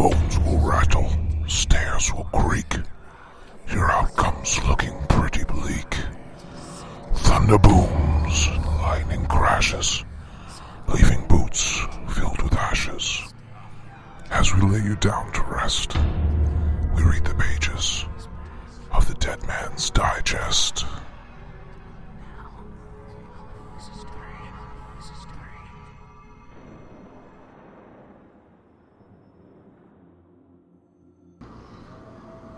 bones will rattle, stairs will creak. Your outcome's looking pretty bleak. Thunder booms and lightning crashes, leaving boots filled with ashes. As we lay you down to rest, we read the pages of the Dead Man's Digest.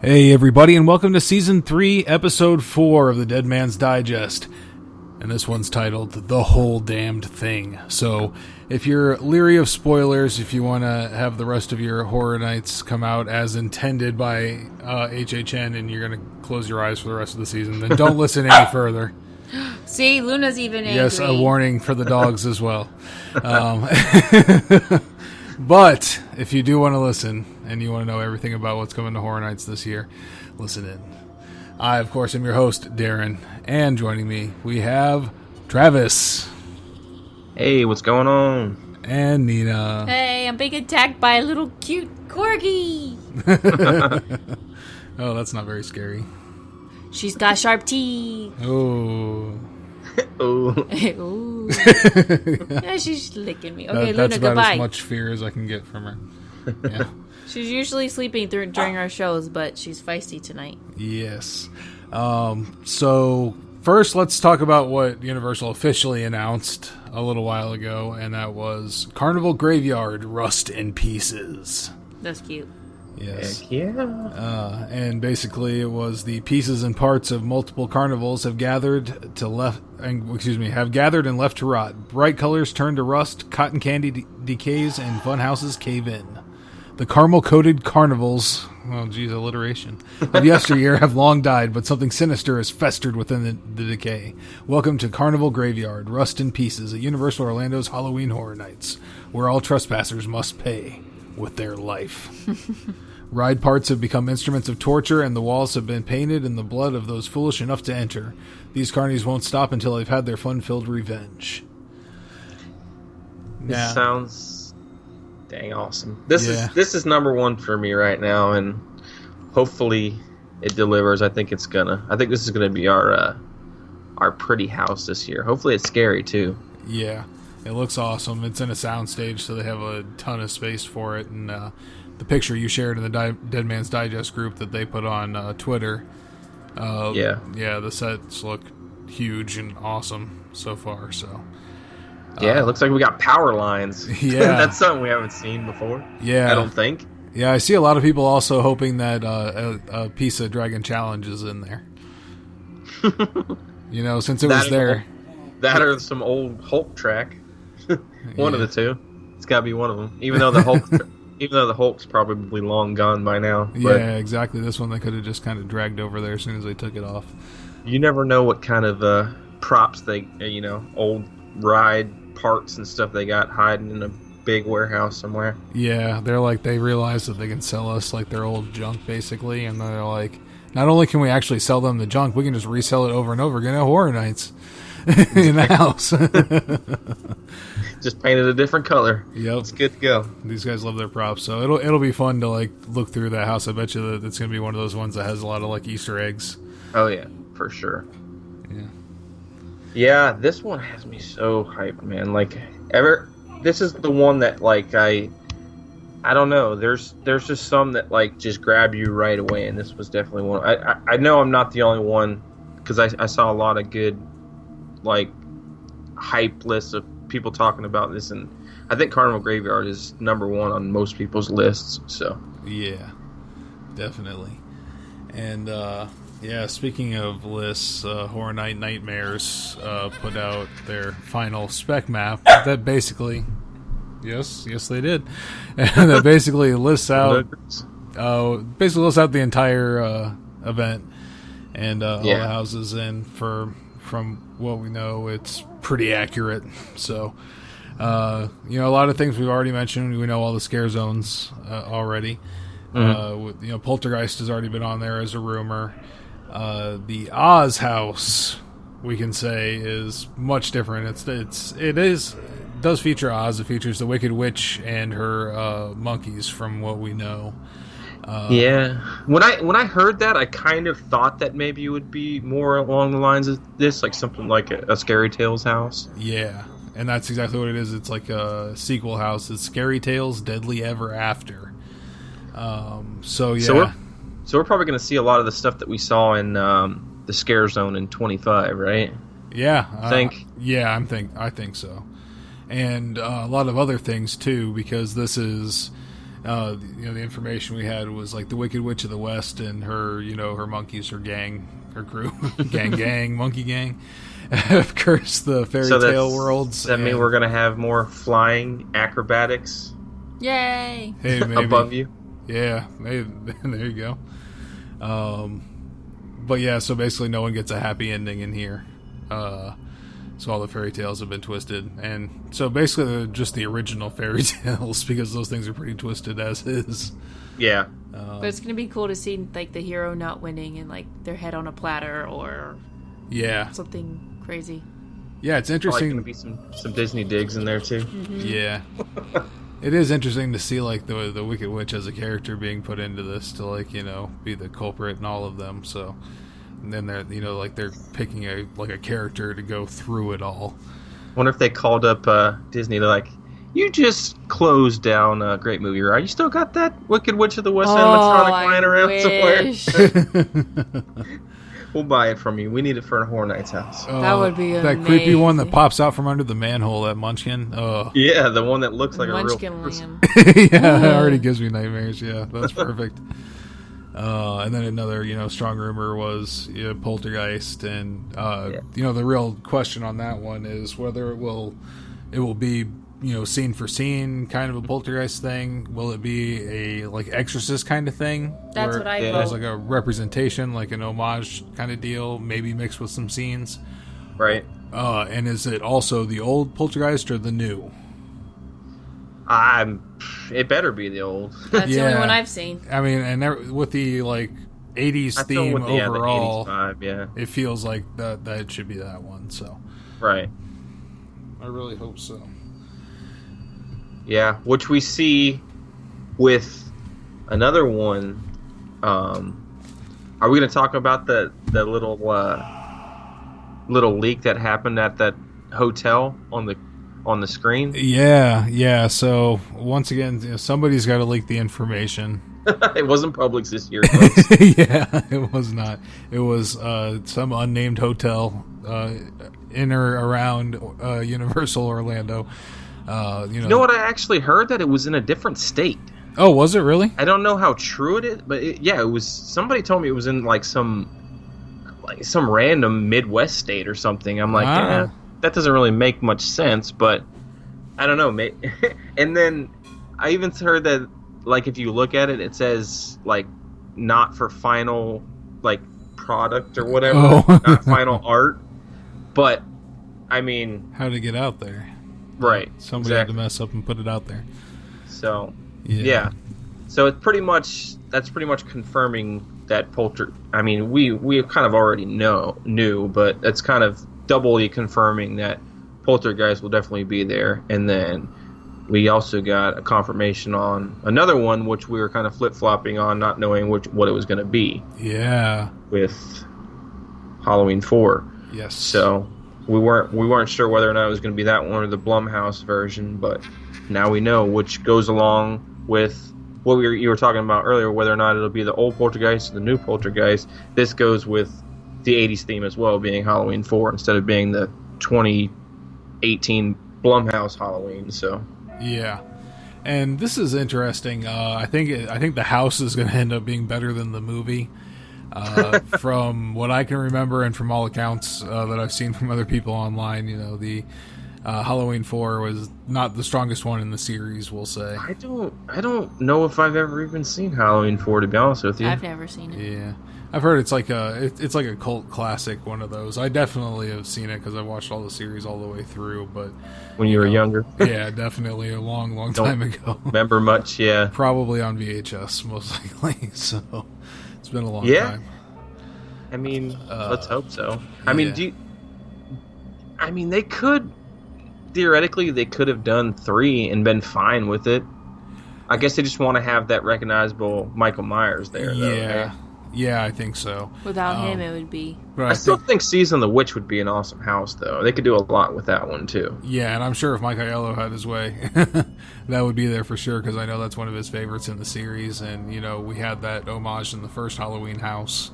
Hey everybody, and welcome to Season 3, Episode 4 of the Dead Man's Digest. And this one's titled, The Whole Damned Thing. So, if you're leery of spoilers, if you want to have the rest of your horror nights come out as intended by HHN, and you're going to close your eyes for the rest of the season, then don't listen any further. See, Luna's even angry. Yes, a warning for the dogs as well. But, if you do want to listen, and you want to know everything about what's coming to Horror Nights this year, listen in. I, of course, am your host, Darren, and joining me, we have Travis. Hey, what's going on? And Nina. Hey, I'm being attacked by a little cute corgi. Oh, that's not very scary. She's got sharp teeth. Oh. Oh. Ooh. Yeah, she's licking me. Okay, That's Luna, about goodbye. as much fear as I can get from her. Yeah. She's usually sleeping during our shows, but she's feisty tonight. Yes. So, first, let's talk about what Universal officially announced a little while ago, and that was Carnival Graveyard Rust in Pieces. That's cute. Yes. Heck yeah. And basically, it was the pieces and parts of multiple carnivals have gathered and left to rot. Bright colors turn to rust, cotton candy decays, and fun houses cave in. The caramel-coated carnivals, well, geez, alliteration, of yesteryear have long died, but something sinister has festered within the decay. Welcome to Carnival Graveyard, Rust in Pieces, at Universal Orlando's Halloween Horror Nights, where all trespassers must pay with their life. Ride parts have become instruments of torture, and the walls have been painted in the blood of those foolish enough to enter. These carnies won't stop until they've had their fun-filled revenge. This sounds dang awesome. This is number one for me right now, and hopefully it delivers. I think this is gonna be our pretty house this year. Hopefully it's scary too. Yeah, it looks awesome. It's in a soundstage, so they have a ton of space for it, and the picture you shared in the Dead Man's Digest group that they put on Twitter. The sets look huge and awesome so far. So it looks like we got power lines. Yeah, that's something we haven't seen before. Yeah, I don't think. Yeah, I see a lot of people also hoping that a piece of Dragon Challenge is in there. Since it was there. That or some old Hulk track. One of the two. It's got to be one of them. Even though the Hulk's probably long gone by now. But yeah, exactly. This one they could have just kind of dragged over there as soon as they took it off. You never know what kind of props they, old ride parts and stuff they got hiding in a big warehouse somewhere. Yeah, they realize that they can sell us like their old junk basically, and they're like, not only can we actually sell them the junk, we can just resell it over and over again at Horror Nights in the house. Just painted a different color. Yep. It's good to go. These guys love their props, so it'll be fun to look through that house. I bet you that it's going to be one of those ones that has a lot of Easter eggs. Oh yeah, for sure. Yeah. Yeah, this one has me so hyped, man. This is the one that I don't know. There's just some that just grab you right away, and this was definitely one. I know I'm not the only one because I saw a lot of good hype lists of people talking about this, and I think Carnival Graveyard is number one on most people's lists. So yeah, definitely. And speaking of lists, Horror Night Nightmares put out their final spec map that basically, yes they did, and that basically lists out the entire event and all the houses, and from what we know, it's pretty accurate. So, a lot of things we've already mentioned. We know all the scare zones already. Poltergeist has already been on there as a rumor. The Oz house, we can say, is much different. It is does feature Oz. It features the Wicked Witch and her monkeys, from what we know. Yeah. When I heard that, I kind of thought that maybe it would be more along the lines of this, like something like a Scary Tales house. Yeah, and that's exactly what it is. It's like a sequel house. It's Scary Tales Deadly Ever After. So yeah. So we're probably going to see a lot of the stuff that we saw in the Scare Zone in 25, right? Yeah, I think. I think so, and a lot of other things too, because this is. The information we had was like the Wicked Witch of the West and her, her monkeys, her gang, her crew, monkey gang, have cursed the fairy tale worlds. Does that mean we're gonna have more flying acrobatics? Yay! Hey, maybe. Above you? Yeah, maybe, there you go. But yeah, so basically, no one gets a happy ending in here. So all the fairy tales have been twisted, and so basically they're just the original fairy tales, because those things are pretty twisted as is. Yeah. But it's gonna be cool to see like the hero not winning and like their head on a platter or something crazy. Yeah, it's interesting. Probably gonna be some Disney digs in there too. Mm-hmm. Yeah. It is interesting to see like the Wicked Witch as a character being put into this to like be the culprit in all of them. So. And then they're they're picking a character to go through it all. Wonder if they called up Disney to like, you just closed down a great movie, right? You still got that Wicked Witch of the West animatronic lying around somewhere? We'll buy it from you. We need it for a Horror Nights house. That would be that amazing. creepy one that pops out from under the manhole, that Munchkin. Yeah, the one that looks like Munchkin a real person. land. Yeah, that already gives me nightmares. Yeah, that's perfect. And then another, strong rumor was Poltergeist, and the real question on that one is whether it will be scene for scene kind of a Poltergeist thing. Will it be a like Exorcist kind of thing? That's what I There's vote. like a representation, like an homage kind of deal, maybe mixed with some scenes. Right. And is it also the old Poltergeist or the new? It better be the old. That's the only one I've seen. I mean, and with the like 80s theme overall, the 80s vibe, it feels like that it should be that one. So, right. I really hope so. Yeah, which we see with another one. Are we going to talk about the little leak that happened at that hotel on the screen? Yeah. So once again, somebody's got to leak the information. It wasn't Publix this year, folks. Yeah, it was not. It was some unnamed hotel in or around Universal Orlando. You know what? I actually heard that it was in a different state. Oh, was it really? I don't know how true it is, but it was. Somebody told me it was in like some random Midwest state or something. I'm like, that doesn't really make much sense, but I don't know. And then I even heard that, like, if you look at it, it says like not for final like product or whatever, not final art. But I mean, how to get out there? Right. Somebody had to mess up and put it out there. So yeah. So that's pretty much confirming that I mean, we kind of already knew, but that's kind of doubly confirming that Poltergeist will definitely be there. And then we also got a confirmation on another one, which we were kind of flip-flopping on, not knowing what it was going to be. Yeah. With Halloween 4. Yes. So we weren't sure whether or not it was going to be that one or the Blumhouse version, but now we know, which goes along with what you were talking about earlier, whether or not it'll be the old Poltergeist or the new Poltergeist. This goes with the 80s theme as well, being Halloween 4 instead of being the 2018 Blumhouse Halloween. So yeah, and this is interesting. I think the house is going to end up being better than the movie. From what I can remember and from all accounts that I've seen from other people online, the Halloween 4 was not the strongest one in the series, we'll say. I don't know if I've ever even seen Halloween 4, to be honest with you. I've never seen it. Yeah. I've heard it's like a cult classic, one of those. I definitely have seen it because I watched all the series all the way through, but when you were younger. Yeah, definitely a long time ago. Remember much, yeah. Probably on VHS, most likely, so it's been a long time. I mean, let's hope so. I mean, they could theoretically they could have done 3 and been fine with it. I guess they just want to have that recognizable Michael Myers there. Yeah, though, right? Yeah, I think so. Without him, it would be. But I still think Season of the Witch would be an awesome house, though. They could do a lot with that one too. Yeah, and I'm sure if Mike Aiello had his way, that would be there for sure, because I know that's one of his favorites in the series. And, we had that homage in the first Halloween house.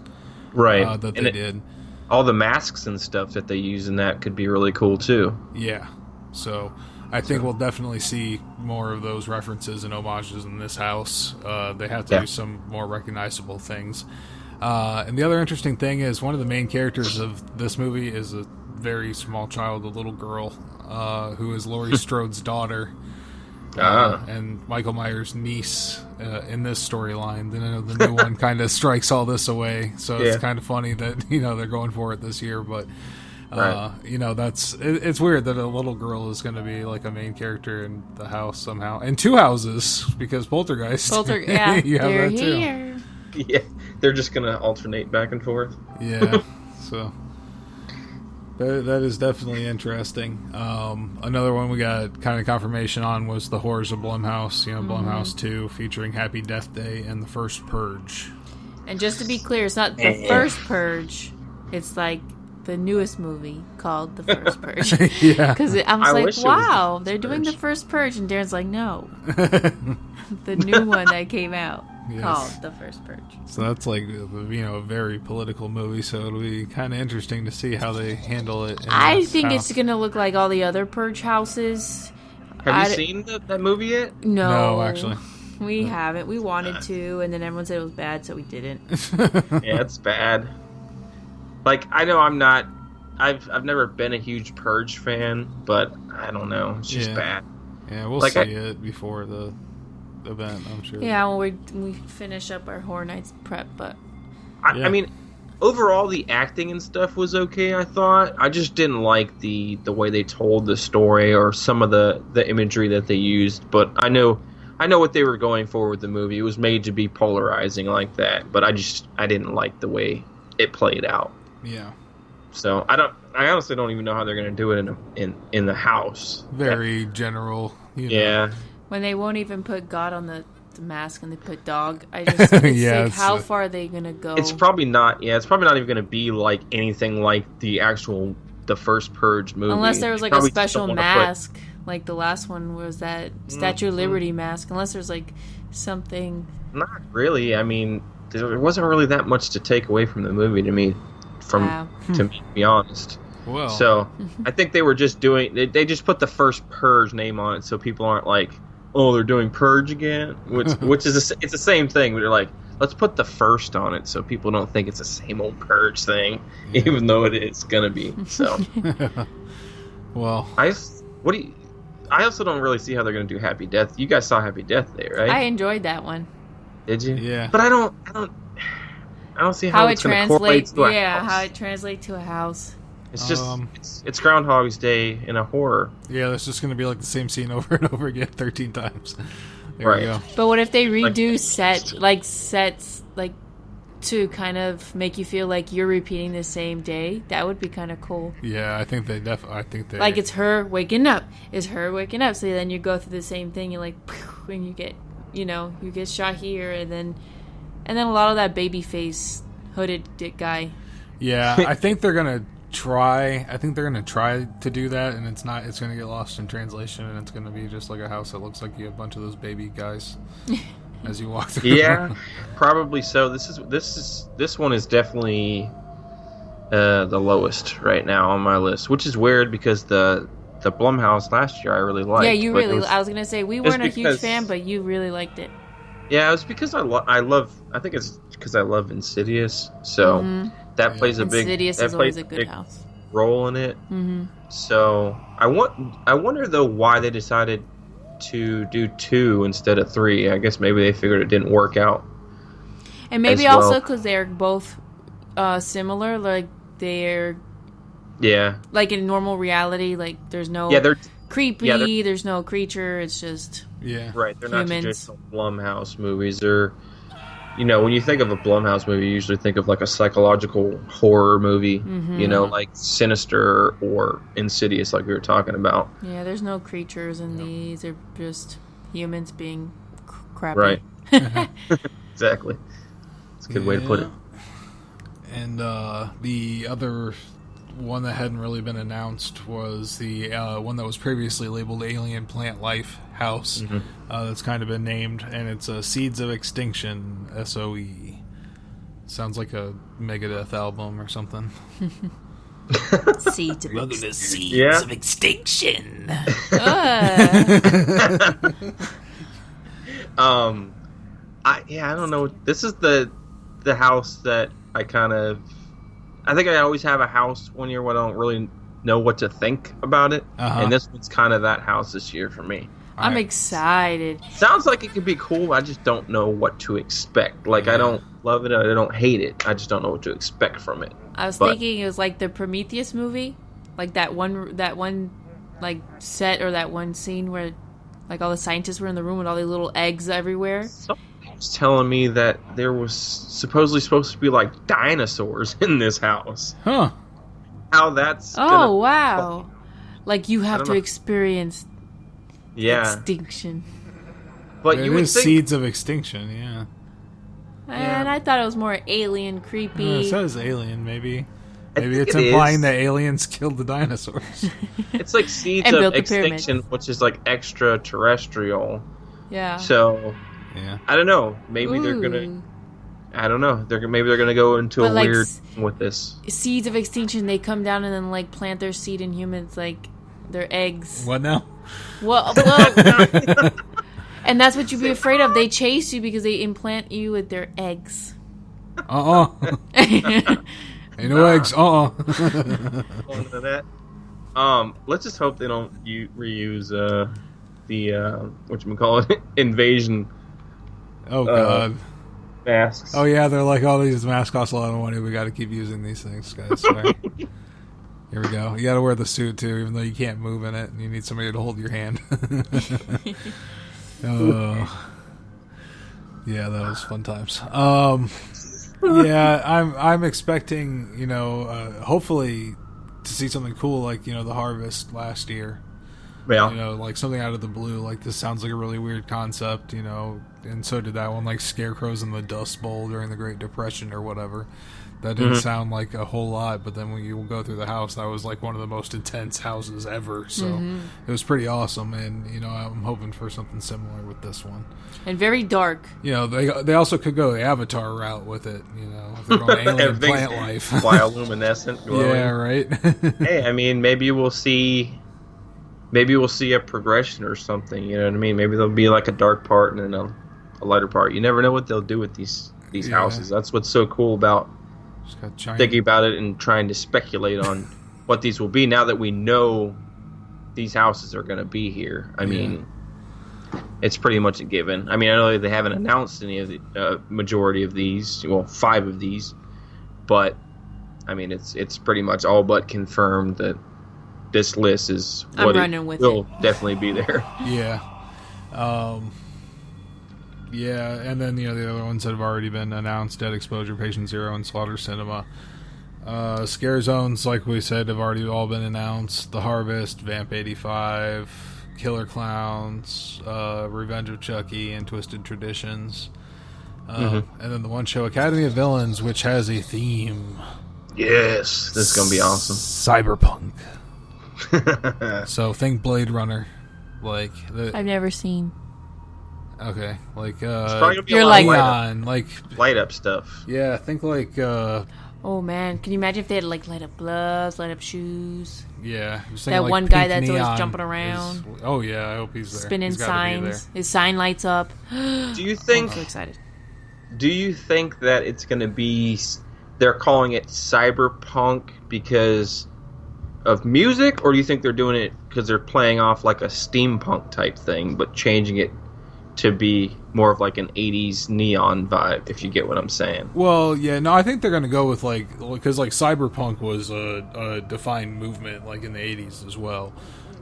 Right. That they did. All the masks and stuff that they use in that could be really cool too. Yeah. So I think we'll definitely see more of those references and homages in this house. They have to do some more recognizable things. And the other interesting thing is one of the main characters of this movie is a very small child, a little girl, who is Laurie Strode's daughter. And Michael Myers' niece in this storyline. Then the new one kind of strikes all this away. So it's kind of funny that, they're going for it this year. But, it's weird that a little girl is going to be like a main character in the house somehow. And 2 houses, because Poltergeist. Yeah, you have they're that too. here. Yeah, they're just going to alternate back and forth. Yeah, so that is definitely interesting. Another one we got kind of confirmation on was the Horrors of Blumhouse. Blumhouse 2 featuring Happy Death Day and the first Purge. And just to be clear, it's not the first Purge. It's like the newest movie called The First Purge. Yeah. Because I was like, wow, they're doing The First Purge. And Darren's like, no. The new one that came out called The First Purge. So that's like, a very political movie. So it'll be kind of interesting to see how they handle it. I think it's going to look like all the other Purge houses. Have you seen that movie yet? No, actually. We haven't. We wanted to, and then everyone said it was bad, so we didn't. Yeah, it's bad. Like, I know I've never been a huge Purge fan, but I don't know. It's just bad. Yeah, we'll see it before the event, I'm sure. Yeah, when we finish up our Horror Nights prep, but... I mean, overall, the acting and stuff was okay, I thought. I just didn't like the way they told the story or some of the imagery that they used, but I know what they were going for with the movie. It was made to be polarizing like that, but I didn't like the way it played out. Yeah. So I honestly don't even know how they're going to do it in the house. Very general. Yeah. When they won't even put God on the mask and they put dog, I just think, how far are they going to go? It's probably not. Yeah, it's probably not even going to be like anything like the first Purge movie. Unless there was like a special mask, like the last one was that Statue of Liberty mask. Unless there's like something. Not really. I mean, there wasn't really that much to take away from the movie to me. To be honest. Well. So I think they were just doing. They just put the first Purge name on it, so people aren't like, oh, they're doing Purge again, which is it's the same thing. But they're like, let's put the first on it, so people don't think it's the same old Purge thing, even though it is gonna be. So. Well. I also don't really see how they're gonna do Happy Death. You guys saw Happy Death Day, right? I enjoyed that one. Did you? Yeah. But I don't see how it's going to correlate to a house. How it translates to a house. It's just it's Groundhog's Day in a horror. Yeah, that's just going to be like the same scene over and over again 13 times. There right. you go. But what if they redo sets like to kind of make you feel like you're repeating the same day? That would be kind of cool. Yeah, I think they like it's her waking up. It's her waking up. So then you go through the same thing. You're like, and you get you get shot here, and then a lot of that baby face hooded dick guy. Yeah, I think they're gonna try. I think they're gonna try to do that, and it's not. It's gonna get lost in translation, and it's gonna be just like a house that looks like you have a bunch of those baby guys as you walk through. Yeah, probably so. This one is definitely the lowest right now on my list, which is weird because the Blumhouse last year I really liked. Yeah, you really. I was gonna say we weren't a huge fan, but you really liked it. Yeah, it was because I love. I think it's because I love Insidious, so that plays a big. Insidious is always a good house. Role in it. Mm-hmm. So I wonder though why they decided to do 2 instead of 3. I guess maybe they figured it didn't work out. And maybe also because they're both similar, like they're. Yeah. Like in normal reality, like there's no. Yeah, they're creepy. Yeah, there's no creature. It's just right. They're humans. not traditional Blumhouse movies. They're when you think of a Blumhouse movie, you usually think of like a psychological horror movie, like Sinister or Insidious, like we were talking about. Yeah, there's no creatures in these. They're just humans being crappy. Right. Exactly. It's a good way to put it. And the other one that hadn't really been announced was the one that was previously labeled Alien Plant Life House. That's kind of been named, and it's Seeds of Extinction, SOE. Sounds like a Megadeth album or something. Seeds of Welcome to Seeds Yeah. of Extinction. I don't know. This is the house that I think I always have a house one year where I don't really know what to think about it, and this one's kind of that house this year for me. I'm excited. Sounds like it could be cool. I just don't know what to expect. Like, I don't love it. I don't hate it. I just don't know what to expect from it. I was thinking it was like the Prometheus movie, like that one like set or that one scene where like all the scientists were in the room with all these little eggs everywhere. Somebody was telling me that there was supposedly supposed to be like dinosaurs in this house. Huh. How that's wow. Like you have to know. experience extinction. But It you would is think Seeds of Extinction, yeah. And I thought it was more alien, creepy. It says alien, maybe. I Maybe think it's it implying is. that aliens killed the dinosaurs. it's like Seeds And of built the pyramids. Extinction, which is like extraterrestrial. Yeah. So Yeah. I don't know. Maybe they're gonna. Ooh. I don't know. Maybe they're gonna go into But a like weird thing with this. Seeds of extinction, they come down and then like plant their seed in humans, like their eggs. What now? Well, and that's what you'd be afraid of. They chase you because they implant you with their eggs. Ain't no eggs. Into that. Let's just hope they don't reuse the whatchamacallit invasion Oh, God. masks. Oh, yeah, they're like, oh, these masks cost a lot of money. We got to keep using these things, guys. Sorry. Here we go. You got to wear the suit, too, even though you can't move in it. And you need somebody to hold your hand. Oh. Yeah, that was fun times. Yeah, I'm expecting, hopefully to see something cool like, the Harvest last year. Yeah. Like something out of the blue. Like, this sounds like a really weird concept, and so did that one, like Scarecrows in the Dust Bowl during the Great Depression or whatever. That didn't sound like a whole lot, but then when you go through the house, that was like one of the most intense houses ever. So it was pretty awesome, and I'm hoping for something similar with this one. And very dark. They also could go the Avatar route with it. If they're going alien plant life, bioluminescent. Glowing. Yeah, right. Hey, I mean, maybe we'll see a progression or something. You know what I mean? Maybe there'll be like a dark part and then a lighter part. You never know what they'll do with these houses. That's what's so cool about thinking about it and trying to speculate on what these will be now that we know these houses are going to be here. I mean, it's pretty much a given. I mean, I know they haven't announced any of the majority of these, 5 of these, but I mean, it's pretty much all but confirmed that this list is what will definitely be there. Yeah. Yeah, and then the other ones that have already been announced: Dead Exposure, Patient Zero, and Slaughter Cinema. Scare Zones, like we said, have already all been announced. The Harvest, Vamp 85, Killer Clowns, Revenge of Chucky, and Twisted Traditions. And then the one show, Academy of Villains, which has a theme. Yes, this is gonna be awesome. Cyberpunk. So think Blade Runner, like I've never seen. Okay, like it's probably gonna be You're a lot like- of light up stuff. Yeah, think like Oh man, can you imagine if they had like light up gloves, light up shoes, yeah, just that thinking, like, one guy pink that's always neon jumping around, oh yeah, I hope he's there. spinning He's gotta be there. signs, his sign lights up. Do you I'm think? so excited. Do you think that it's going to be? They're calling it cyberpunk because of music, or do you think they're doing it because they're playing off like a steampunk type thing, but changing it to be more of like an 80s neon vibe, if you get what I'm saying? Well, yeah, no, I think they're going to go with because cyberpunk was a defined movement like in the 80s as well.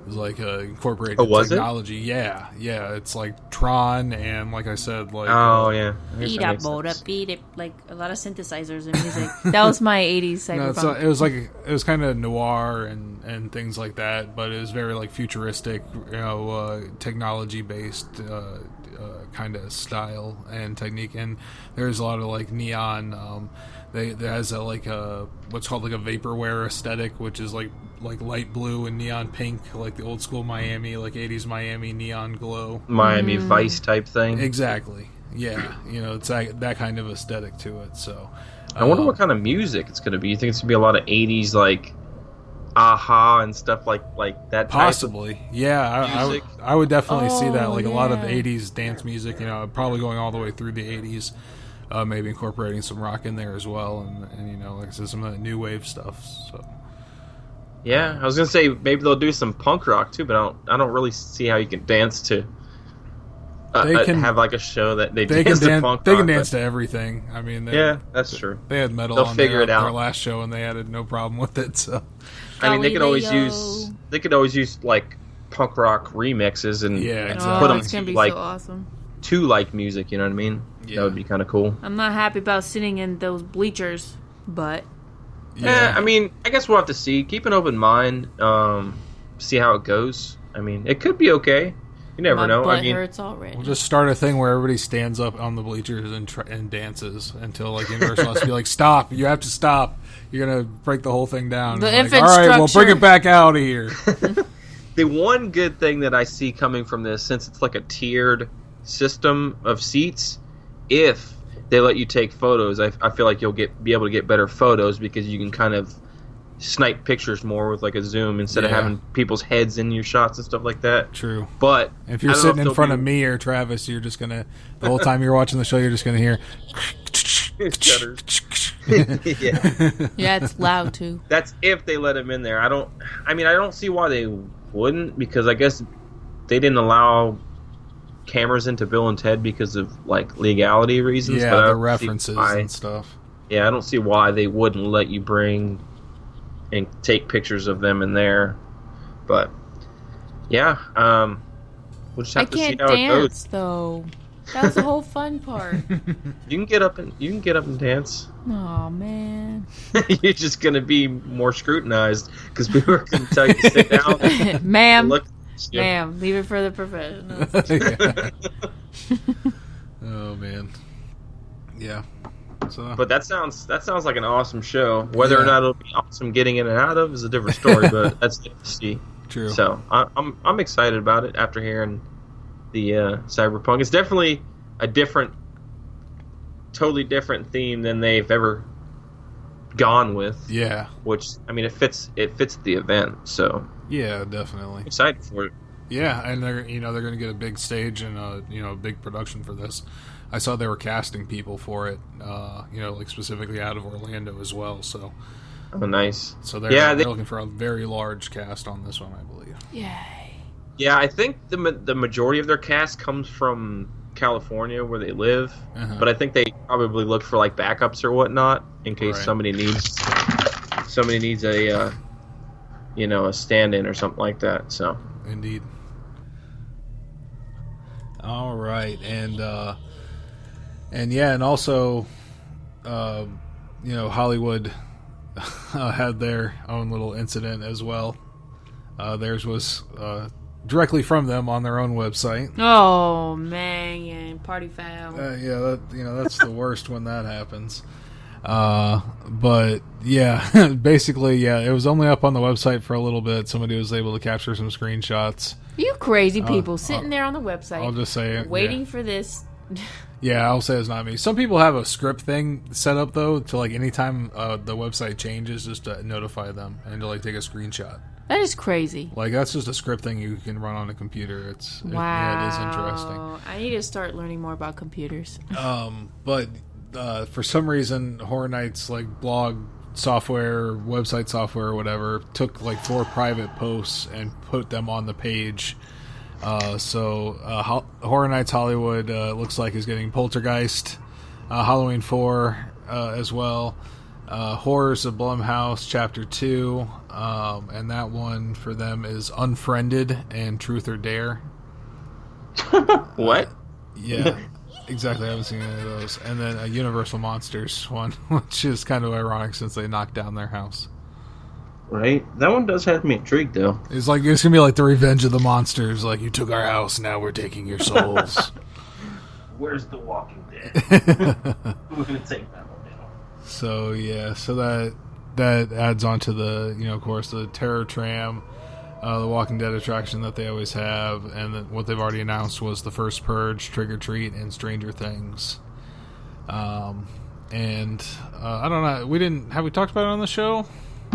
was like incorporated was it? technology. Yeah, it's like Tron, and like I said, like Yeah. I guess Beat that up, makes bold sense. up, beat it, like a lot of synthesizers and music. That was my 80s no, cyberpunk. it was kind of noir and things like that, but it was very like futuristic, technology based kind of style and technique, and there's a lot of like neon. There has what's called like a vaporware aesthetic, which is like light blue and neon pink, like the old school Miami, like 80s Miami neon glow. Miami Vice type thing. Exactly. Yeah, it's that kind of aesthetic to it. So I wonder what kind of music it's going to be. You think it's going to be a lot of 80s, like Aha and stuff like that? Possibly. Yeah, music? I would definitely see that. Oh, Like a lot of yeah. 80s dance music, probably going all the way through the 80s. Maybe incorporating some rock in there as well, and like I said, some of the new wave stuff. So Yeah, I was gonna say maybe they'll do some punk rock too, but I don't really see how you can dance to. They can have like a show that they can dance to dance. punk They rock. can dance to everything. I mean, Yeah, that's true. They had metal They'll on figure it their out. last show, and they had no problem with it. So I mean, they could always Galileo. use like punk rock remixes and Yeah, Oh, exactly. put them it's gonna be like so awesome. to like music. You know what I mean? Yeah. That would be kind of cool. I'm not happy about sitting in those bleachers, but Yeah, I mean, I guess we'll have to see. Keep an open mind. See how it goes. I mean, it could be okay. You never my know. butt I mean, hurts already. we'll just start a thing where everybody stands up on the bleachers and dances until like Universal has to be like, stop! You have to stop. You're gonna break the whole thing down. The And like, infant all right, well, bring structure. it back out of here. the one good thing that I see coming from this, since it's like a tiered system of seats, if they let you take photos, I feel like you'll be able to get better photos because you can kind of snipe pictures more with like a zoom instead of Yeah. having people's heads in your shots and stuff like that. True. But If you're I don't know sitting if in front they'll of me or Travis, you're just gonna the whole time you're watching the show, you're just gonna hear. Shutters. Yeah, Yeah, it's loud too. that's if they let him in there. I don't see why they wouldn't, because I guess they didn't allow cameras into Bill and Ted because of like legality reasons. Yeah, but I the don't see references why- and stuff. Yeah, I don't see why they wouldn't let you bring and take pictures of them in there. But yeah, we'll just I have to see can't how it goes. dance though. That was the whole fun part. You can get up and dance. Oh man. You're just gonna be more scrutinized because people are gonna tell you to sit down. And Ma'am, look. ma'am, leave it for the professionals. Yeah. Oh man. Yeah. So, But that sounds like an awesome show. Whether or Yeah. not it'll be awesome getting in and out of is a different story. But that's good to see. true. So I'm excited about it after hearing the cyberpunk. It's definitely a totally different theme than they've ever gone with. Yeah. Which I mean, it fits the event. So Yeah, definitely. I'm excited for it. Yeah, and they're going to get a big stage and a big production for this. I saw they were casting people for it, like specifically out of Orlando as well. So Oh, nice. they're, Yeah, they're looking for a very large cast on this one, I believe. Yay. Yeah, I think the majority of their cast comes from California, where they live. Uh-huh. But I think they probably look for like backups or whatnot in case Right. somebody needs a a stand-in or something like that. So Indeed. All right, and also, Hollywood had their own little incident as well. Theirs was directly from them on their own website. Oh man, party foul. That's the worst when that happens. But yeah, basically, it was only up on the website for a little bit. Somebody was able to capture some screenshots. You crazy people sitting there on the website. I'll just say it. waiting for this. Yeah, I'll say it's not me. Some people have a script thing set up though to like anytime the website changes, just to notify them and to like take a screenshot. That is crazy. Like that's just a script thing you can run on a computer. It is interesting. I need to start learning more about computers. But for some reason, Horror Nights like blog software, website software, or whatever, took like 4 private posts and put them on the page. Horror Nights Hollywood looks like is getting Poltergeist, Halloween 4 as well. Horrors of Blumhouse Chapter 2, and that one for them is Unfriended and Truth or Dare. What? Yeah, exactly. I haven't seen any of those. And then a Universal Monsters one, which is kind of ironic since they knocked down their house. Right? That one does have me intrigued, though. It's going to be like the Revenge of the Monsters. Like, you took our house, now we're taking your souls. Where's the Walking Dead? We're going to take that one down. So, yeah. So that adds on to the, of course, the Terror Tram, the Walking Dead attraction that they always have. And then what they've already announced was the first Purge, Trick or Treat, and Stranger Things. And I don't know. Have we talked about it on the show?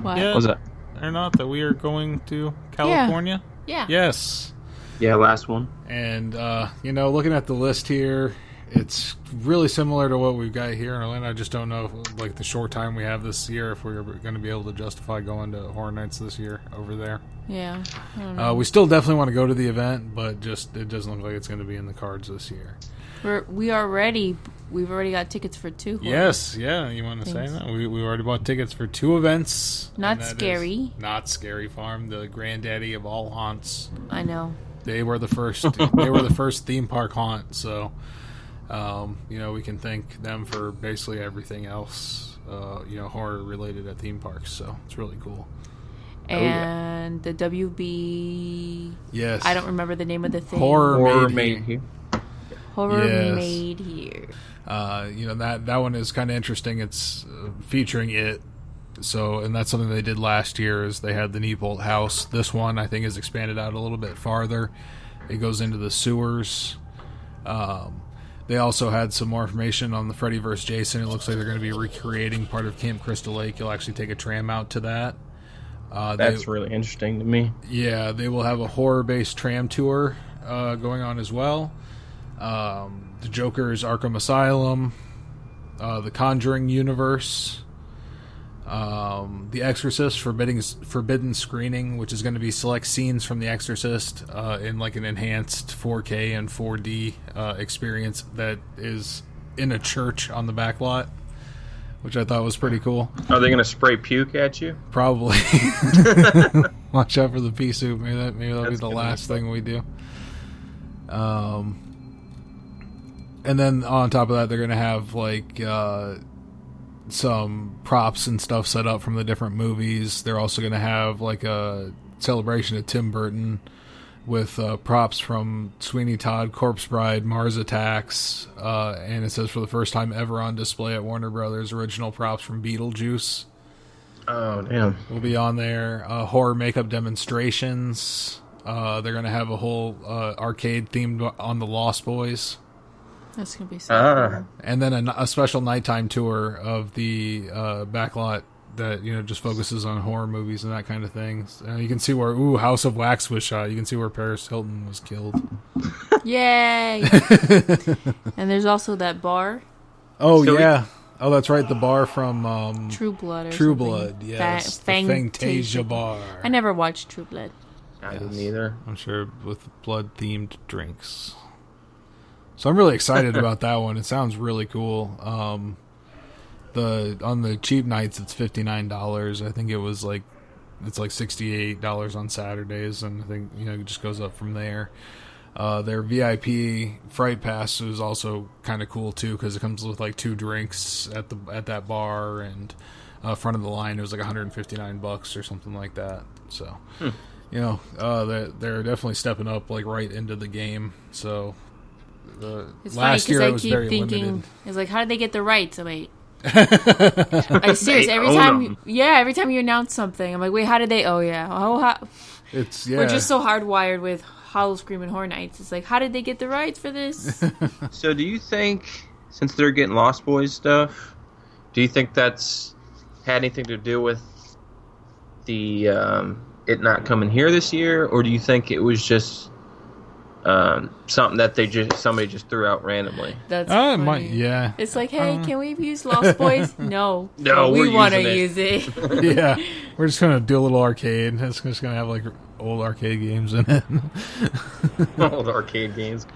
What? Yet? Was that? Or not, that we are going to California? Yeah. Yes. Yeah, last one. And, looking at the list here, it's really similar to what we've got here in Orlando. I just don't know if, like, the short time we have this year, if we're going to be able to justify going to Horror Nights this year over there. Yeah. I don't know. We still definitely want to go to the event, but just it doesn't look like it's going to be in the cards this year. We are ready. We've already got tickets for 2. Yes, yeah. You want to say that? We already bought tickets for 2 events. Not Scary. Not Scary Farm, the granddaddy of all haunts. I know. They were the first. They were the first theme park haunt. So, we can thank them for basically everything else, horror related at theme parks. So it's really cool. And the WB. Yes. I don't remember the name of the thing. Horror made here. Horror Yes. made here. That one is kind of interesting. It's featuring it. So, and that's something they did last year is they had the Neibolt house. This one, I think, is expanded out a little bit farther. It goes into the sewers. They also had some more information on the Freddy vs. Jason. It looks like they're going to be recreating part of Camp Crystal Lake. You'll actually take a tram out to that. That's really interesting to me. Yeah, they will have a horror-based tram tour going on as well. The Joker's Arkham Asylum, the Conjuring universe, The Exorcist forbidden screening, which is going to be select scenes from The Exorcist in like an enhanced 4K and 4D experience that is in a church on the back lot, which I thought was pretty cool. Are they going to spray puke at you? Probably. Watch out for the pea soup. Maybe that'll be the last thing we do. And then on top of that, they're going to have like some props and stuff set up from the different movies. They're also going to have like a celebration of Tim Burton with props from Sweeney Todd, Corpse Bride, Mars Attacks, and it says for the first time ever on display at Warner Brothers, original props from Beetlejuice. Oh, damn. Will be on there. Horror makeup demonstrations. They're going to have a whole arcade themed on the Lost Boys. That's going to be so cool. And then a special nighttime tour of the backlot that, just focuses on horror movies and that kind of thing. You can see where, House of Wax was shot. You can see where Paris Hilton was killed. Yay! And there's also that bar. Oh, so yeah. Oh, that's right. The bar from True Blood. True Blood, yes. The Fantasia bar. I never watched True Blood. I didn't either. I'm sure with blood-themed drinks. So I'm really excited about that one. It sounds really cool. On the cheap nights it's $59. I think it's like $68 on Saturdays, and I think it just goes up from there. Their VIP Fright Pass is also kind of cool too because it comes with like 2 drinks at that bar, and front of the line it was like $159 or something like that. So they're definitely stepping up like right into the game. So. It's last funny year I it was keep very thinking, limited. It's like, how did they get the rights? I'm like, I'm serious. Every time you announce something, I'm like, wait, how did they? Oh yeah, We're just so hardwired with Howl-O-Scream and Horror Nights. It's like, how did they get the rights for this? So, do you think, since they're getting Lost Boys stuff, do you think that's had anything to do with the it not coming here this year, or do you think it was just something that somebody just threw out randomly? That's funny. Might, yeah. It's like, hey, can we use Lost Boys? No, we want to use it. Yeah, we're just gonna do a little arcade. It's just gonna have like old arcade games in it. Old arcade games.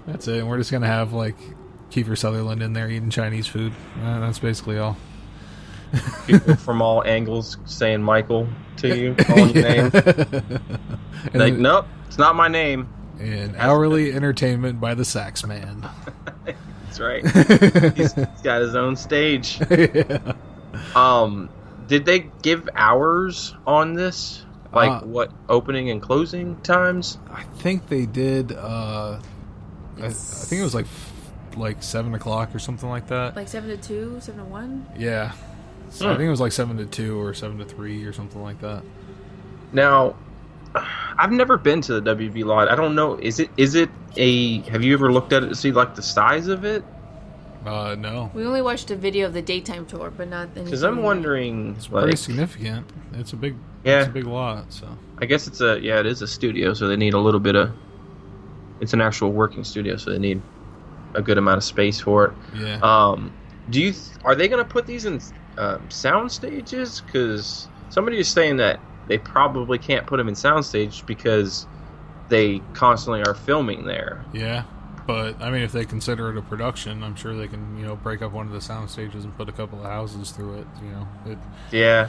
That's it. And we're just gonna have like Kiefer Sutherland in there eating Chinese food. That's basically all. People from all angles saying Michael to you, calling your name. Like, nope, it's not my name. And hourly entertainment by the Sax Man. That's right. He's got his own stage. Yeah. Did they give hours on this? Like what opening and closing times? I think they did. I think it was like 7 o'clock or something like that. Like 7 to 2, 7 to 1? Yeah. So I think it was like 7 to 2 or 7 to 3 or something like that. Now, I've never been to the WB lot. I don't know. Is it a? Have you ever looked at it to see like the size of it? No. We only watched a video of the daytime tour, but not the. Because I'm wondering. It's pretty significant. It's a big. Yeah. It's a big lot. So. I guess it is a studio, so they need a little bit of. It's an actual working studio, so they need a good amount of space for it. Yeah. Are they going to put these in sound stages? Because somebody is saying that they probably can't put them in soundstage because they constantly are filming there. Yeah, but I mean, if they consider it a production, I'm sure they can, break up one of the sound stages and put a couple of houses through it. It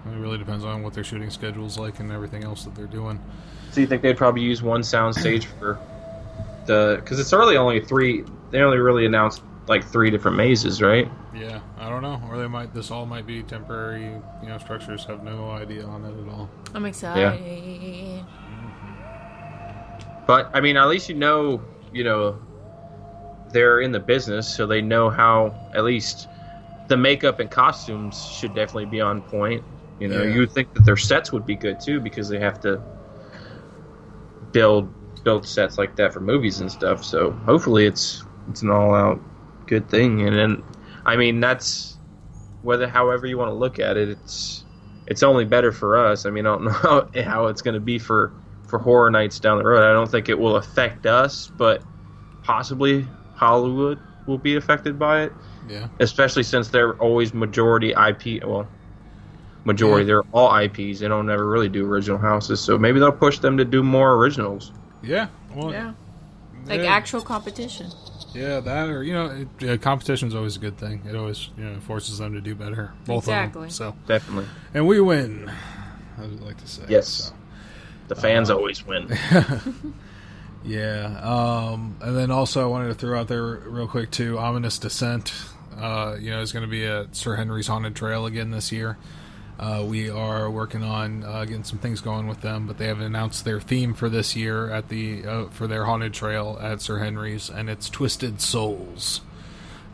really depends on what their shooting schedule's like and everything else that they're doing. So you think they'd probably use one sound stage for because it's only 3. They only really announced like 3 different mazes, right? Yeah, I don't know. Or this all might be temporary, structures. Have no idea on it at all. I'm excited. Yeah. But I mean, at least they're in the business, so they know how at least the makeup and costumes should definitely be on point. You would think that their sets would be good too, because they have to build sets like that for movies and stuff. So hopefully it's an all-out good thing. And then, I mean, that's however you want to look at it, it's only better for us. I mean, I don't know how it's going to be for horror nights down the road. I don't think it will affect us, but possibly Hollywood will be affected by it. Yeah. Especially since they're always majority IP. Well, majority, they're all IPs. They don't ever really do original houses. So maybe they'll push them to do more originals. Yeah. Well, yeah. Like actual competition. Yeah, that or competition's always a good thing. It always forces them to do better. Both of them. So definitely. And we win. I would like to say. Yes. So. The fans always win. Yeah. And then also I wanted to throw out there real quick too, Ominous Descent. Is going to be at Sir Henry's Haunted Trail again this year. We are working on getting some things going with them, but they have announced their theme for this year at for their Haunted Trail at Sir Henry's, and it's Twisted Souls.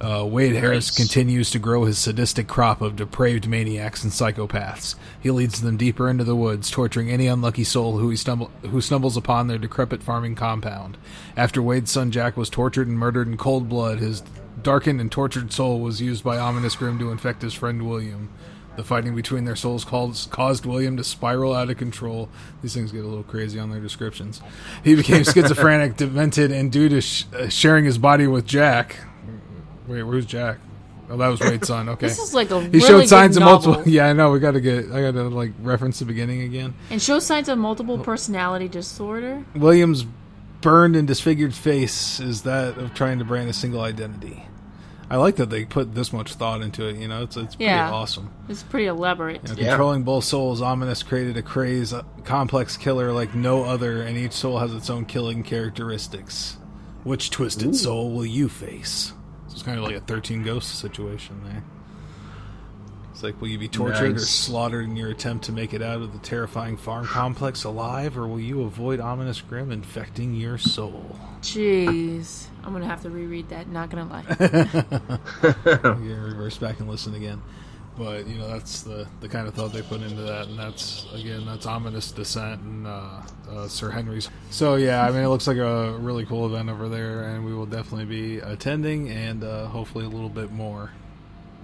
Wade Harris continues to grow his sadistic crop of depraved maniacs and psychopaths. He leads them deeper into the woods, torturing any unlucky soul who stumbles upon their decrepit farming compound. After Wade's son Jack was tortured and murdered in cold blood, his darkened and tortured soul was used by Ominous Grim to infect his friend William. The fighting between their souls caused William to spiral out of control. These things get a little crazy on their descriptions. He became schizophrenic, demented, and due to sharing his body with Jack... Wait, where's Jack? Oh, that was Wade's son. Okay. This is like a He really showed signs good of novel. multiple... Yeah, I know. I got to reference the beginning again. And show signs of multiple personality disorder. William's burned and disfigured face is that of trying to brand a single identity. I like that they put this much thought into it. It's pretty awesome. It's pretty elaborate. Controlling both souls, Ominous created a crazed, complex killer like no other, and each soul has its own killing characteristics. Which twisted soul will you face? So it's kind of like a 13 Ghosts situation there. It's like, will you be tortured or slaughtered in your attempt to make it out of the terrifying farm complex alive, or will you avoid Ominous Grim infecting your soul? Jeez. I'm going to have to reread that, not going to lie. Yeah, reverse back and listen again. But, that's the kind of thought they put into that, and that's Ominous Descent and Sir Henry's. So, yeah, I mean, it looks like a really cool event over there, and we will definitely be attending, and hopefully a little bit more.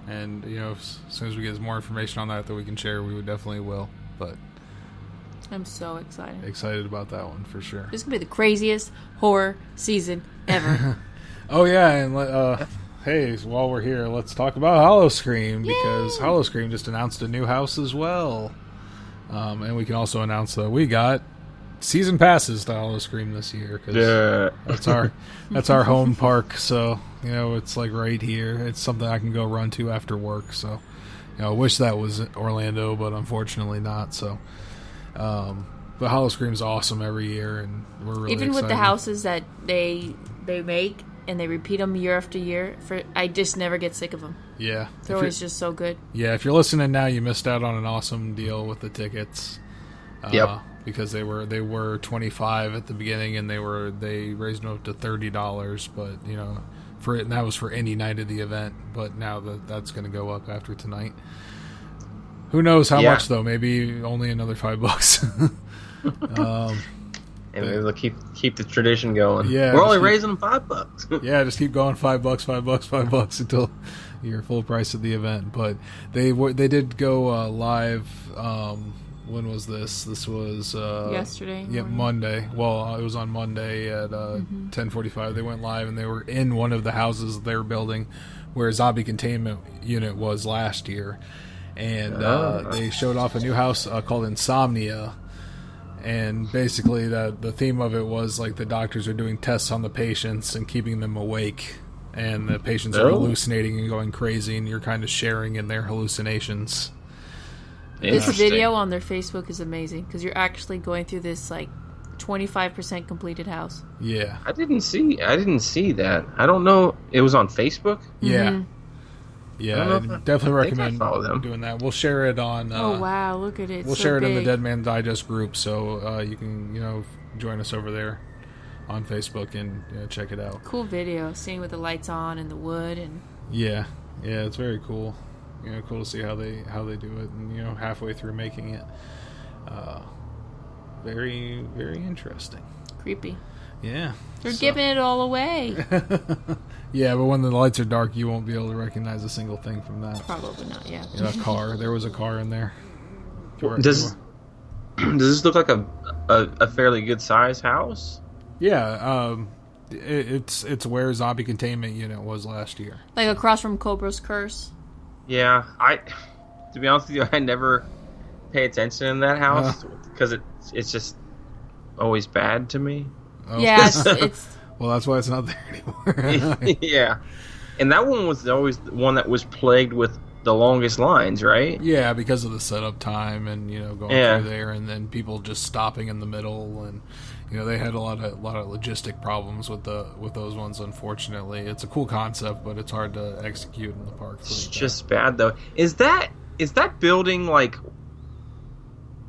And, as soon as we get more information on that we can share, we would definitely will. But I'm so excited. Excited about that one, for sure. This is going to be the craziest horror season ever. Oh, yeah, and hey, while we're here, let's talk about Howl-O-Scream, because Howl-O-Scream just announced a new house as well. And we can also announce that we got season passes to Hollow-Scream this year because that's our home park. So it's like right here. It's something I can go run to after work. So I wish that was Orlando, but unfortunately not. So, but Hollow-Scream's awesome every year, and we're really even excited. with the houses that they make and they repeat them year after year. I just never get sick of them. Yeah, they're always just so good. Yeah, if you're listening now, you missed out on an awesome deal with the tickets. Yep. Because they were $25 at the beginning, and they raised them up to $30. But and that was for any night of the event. But now that's going to go up after tonight. Who knows how much though? Maybe only another $5. And they'll keep the tradition going. Yeah, we're only raising them $5. Yeah, just keep going $5 until you're full price of the event. But they did go live. When was this? This was yesterday. Yeah, Monday. Well, it was on Monday at 10:45. They went live, and they were in one of the houses they were building, where Zombie Containment Unit was last year, and they showed off a new house called Insomnia. And basically, the theme of it was like the doctors are doing tests on the patients and keeping them awake, and the patients are hallucinating and going crazy, and you're kind of sharing in their hallucinations. This video on their Facebook is amazing because you're actually going through this like 25% completed house. Yeah, I didn't see that. I don't know. It was on Facebook. Yeah, yeah. I definitely recommend them. doing that. We'll share it on. Oh wow, look at it! We'll share it in the Dead Man Digest group, so you can join us over there on Facebook and check it out. Cool video, seeing with the lights on and the wood and. Yeah, it's very cool. Cool to see how they do it, and halfway through making it, very very interesting. Creepy. Yeah, they're giving it all away. Yeah, but when the lights are dark, you won't be able to recognize a single thing from that. Probably not. Yeah. A car. There was a car in there. Does this look like a fairly good size house? Yeah. It's where Zombie Containment Unit was last year. Like across from Cobra's Curse. Yeah, to be honest with you, I never pay attention in that house because it's just always bad to me. Oh. Yeah, it's well, that's why it's not there anymore. Yeah, and that one was always the one that was plagued with the longest lines, right? Yeah, because of the setup time and going through there, and then people just stopping in the middle, and they had a lot of logistic problems with those ones. Unfortunately, it's a cool concept, but it's hard to execute in the park. It's just bad though. Is that building like?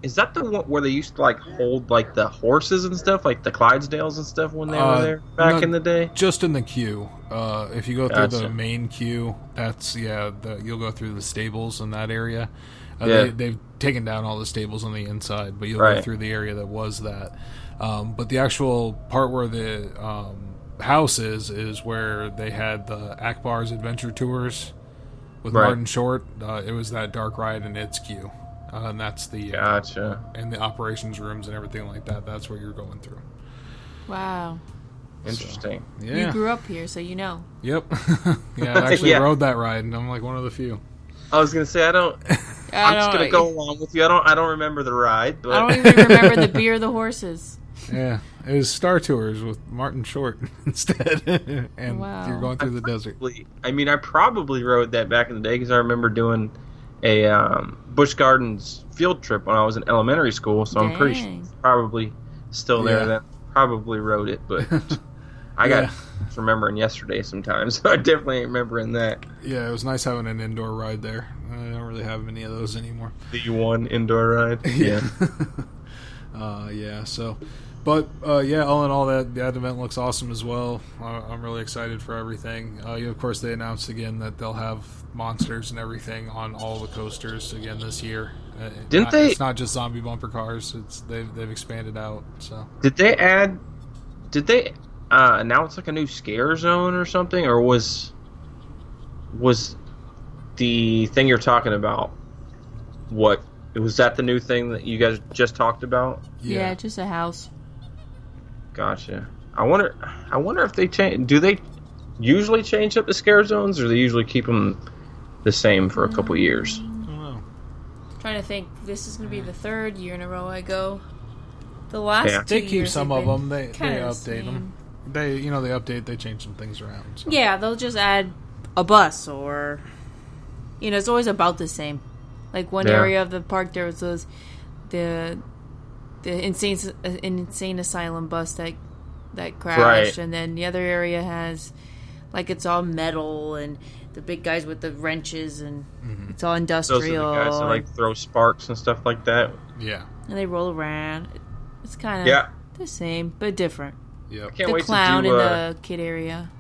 Is that the one where they used to like hold like the horses and stuff, like the Clydesdales and stuff when they were there back in the day? Just in the queue. If you go through the main queue, that's you'll go through the stables in that area. They've taken down all the stables on the inside, but you'll go through the area that was that. But the actual part where the house is where they had the Akbar's Adventure Tours with Martin Short. It was that dark ride in its queue. And that's the and the operations rooms and everything like that. That's where you're going through. Wow. Interesting. So, yeah. You grew up here, so you know. Yep. Yeah, I actually rode that ride, and I'm like one of the few. I was gonna say I'm just gonna go along with you. I don't remember the ride, but I don't even remember the beer of the horses. Yeah, it was Star Tours with Martin Short instead, and you're going through the desert. I probably rode that back in the day because I remember doing a Busch Gardens field trip when I was in elementary school, so I'm pretty sure it's probably still there then. Probably rode it, but I got remembering yesterday sometimes, so I definitely ain't remembering that. Yeah, it was nice having an indoor ride there. I don't really have many of those anymore. The one indoor ride? Yeah. But all in all, that event looks awesome as well. I'm really excited for everything. Of course, they announced again that they'll have monsters and everything on all the coasters again this year. It's not just zombie bumper cars. They've expanded out. So did they announce like a new scare zone or something, or was the thing you're talking about was that the new thing that you guys just talked about? Yeah, just a house. Gotcha. I wonder if they change. Do they usually change up the scare zones, or they usually keep them the same for a couple years? I don't know. Trying to think. This is going to be the third year in a row I go. The last Yeah. 2 They keep years some they've of been them. They kinda the update them. same. They update. They change some things around. So. Yeah, they'll just add a bus or, it's always about the same. Like one Yeah. area of the park, there was the insane asylum bus that crashed, Right. and then the other area has, like, it's all metal and the big guys with the wrenches and it's all Those are industrial. the guys that like throw sparks and stuff like that. Yeah. and they roll around. It's kind of Yeah. the same but different. Yep. Can't The wait clown to in do. the kid area.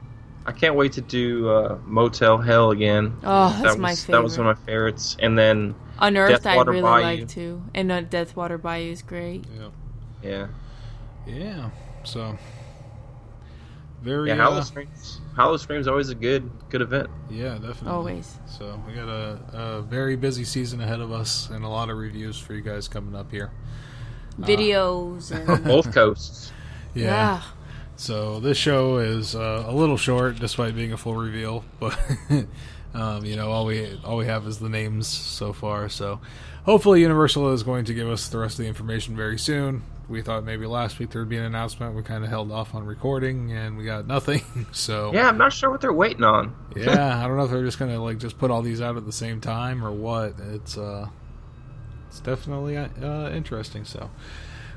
I can't wait to do Motel Hell again. Oh, that's that my was, That was favorite. one of my favorites. And then Unearthed, I Deathwater really Bayou. like too, and Deathwater Bayou is great. Yep. yeah, Yeah. So. Very. yeah. Howl-O-Scream's always a good event. Yeah, definitely. Always. So we got a very busy season ahead of us, and a lot of reviews for you guys coming up here. Videos and Both coasts. yeah. So this show is a little short, despite being a full reveal. But all we have is the names so far. So hopefully Universal is going to give us the rest of the information very soon. We thought maybe last week there would be an announcement. We kind of held off on recording, and we got nothing. So Yeah, I'm not sure what they're waiting on. yeah, I don't know if they're just gonna just put all these out at the same time or what. It's definitely interesting. So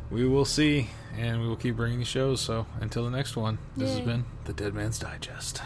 we will see, and we will keep bringing you shows. So until the next one, this has been the Dead Man's Digest.